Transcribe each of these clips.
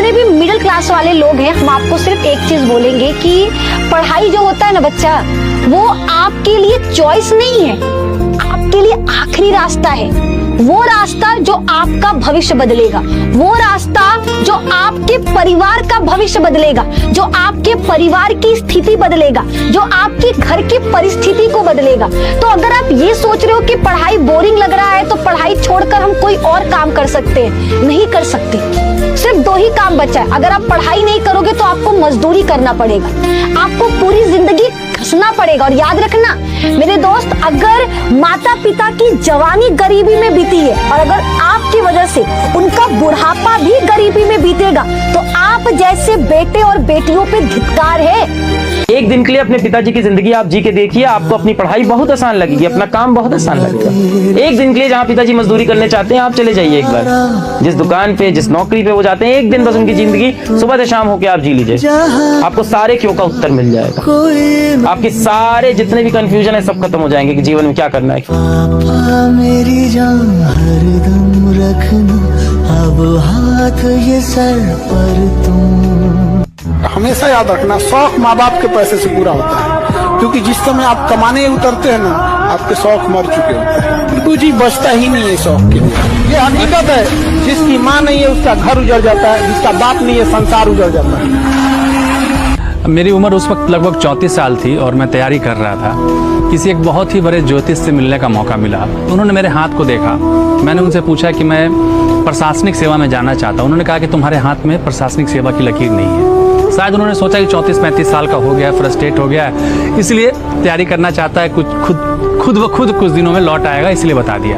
जितने भी middle class वाले लोग हैं, हम आपको सिर्फ एक चीज बोलेंगे कि पढ़ाई जो होता है ना बच्चा, वो आपके लिए चॉइस नहीं है, आपके लिए आखिरी रास्ता है। वो रास्ता जो आपका भविष्य बदलेगा, वो रास्ता जो आपके परिवार का भविष्य बदलेगा, जो आपके परिवार की स्थिति बदलेगा, जो आपके घर की परिस्थिति को बदलेगा। तो अगर आप ये सोच रहे हो कि पढ़ाई बोरिंग लग रहा है तो पढ़ाई छोड़कर हम कोई और काम कर सकते हैं, नहीं कर सकते। सिर्फ दो ही काम बचा है। अगर आप पढ़ाई नहीं करोगे तो आपको मजदूरी करना पड़ेगा, आपको पूरी जिंदगी घसना पड़ेगा। और याद रखना मेरे दोस्त, अगर माता पिता की जवानी गरीबी में बीती है और अगर आपकी वजह से उनका बुढ़ापा भी गरीबी में बीतेगा तो आप जैसे बेटे और बेटियों पे धिक्कार है। एक दिन के लिए अपने पिताजी की जिंदगी आप जी के देखिए, आपको अपनी पढ़ाई बहुत आसान लगेगी, अपना काम बहुत आसान लगेगा। एक दिन के लिए जहाँ पिताजी मजदूरी करने चाहते हैं आप चले जाइए एक बार, जिस दुकान पे जिस नौकरी पे वो जाते हैं, एक दिन बस उनकी जिंदगी सुबह से शाम होके आप जी लीजिए, आपको सारे क्यों का उत्तर मिल जाएगा। आपके सारे जितने भी कंफ्यूजन है सब खत्म हो जाएंगे कि जीवन में क्या करना है। पापा मेरी जान हरदम रखना, अब हाथ ये सर पर तुम। हमेशा याद रखना, शौक माँ बाप के पैसे से पूरा होता है, क्योंकि जिस समय आप कमाने उतरते हैं ना, आपके शौक मर चुके होते हैं। कुछ ही बचता ही नहीं है शौक के लिए। ये हकीकत है, जिसकी माँ नहीं है उसका घर उजड़ जाता है, जिसका बाप नहीं है संसार उजड़ जाता है। मेरी उम्र उस वक्त लगभग 34 साल थी और मैं तैयारी कर रहा था। किसी एक बहुत ही बड़े ज्योतिष से मिलने का मौका मिला। उन्होंने मेरे हाथ को देखा, मैंने उनसे पूछा कि मैं प्रशासनिक सेवा में जाना चाहता हूँ। उन्होंने कहा कि तुम्हारे हाथ में प्रशासनिक सेवा की लकीर नहीं है। शायद उन्होंने सोचा कि 34-35 साल का हो गया, फ्रस्ट्रेट हो गया है, इसलिए तैयारी करना चाहता है, खुद व खुद कुछ दिनों में लौट आएगा, इसलिए बता दिया।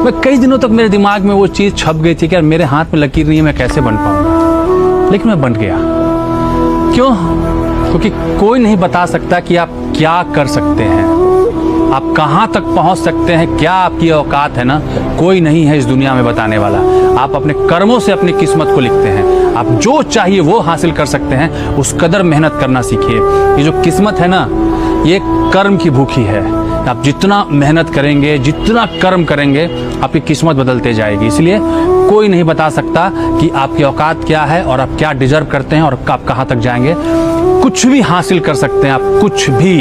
मैं कई दिनों तक मेरे दिमाग में वो चीज़ छप गई थी कि यार मेरे हाथ में लकीर नहीं है, मैं कैसे बन पाऊंगा। लेकिन मैं बन गया। क्यों? क्योंकि कोई नहीं बता सकता कि आप क्या कर सकते हैं, आप कहाँ तक पहुँच सकते हैं, क्या आपकी औकात है ना, कोई नहीं है इस दुनिया में बताने वाला। आप अपने कर्मों से अपनी किस्मत को लिखते हैं। आप जो चाहिए वो हासिल कर सकते हैं, उस कदर मेहनत करना सीखिए। ये जो किस्मत है ना, ये कर्म की भूखी है। आप जितना मेहनत करेंगे, जितना कर्म करेंगे, आपकी किस्मत बदलते जाएगी। इसलिए कोई नहीं बता सकता कि आपकी औकात क्या है और आप क्या डिजर्व करते हैं और आप कहाँ तक जाएंगे। कुछ भी हासिल कर सकते हैं आप, कुछ भी।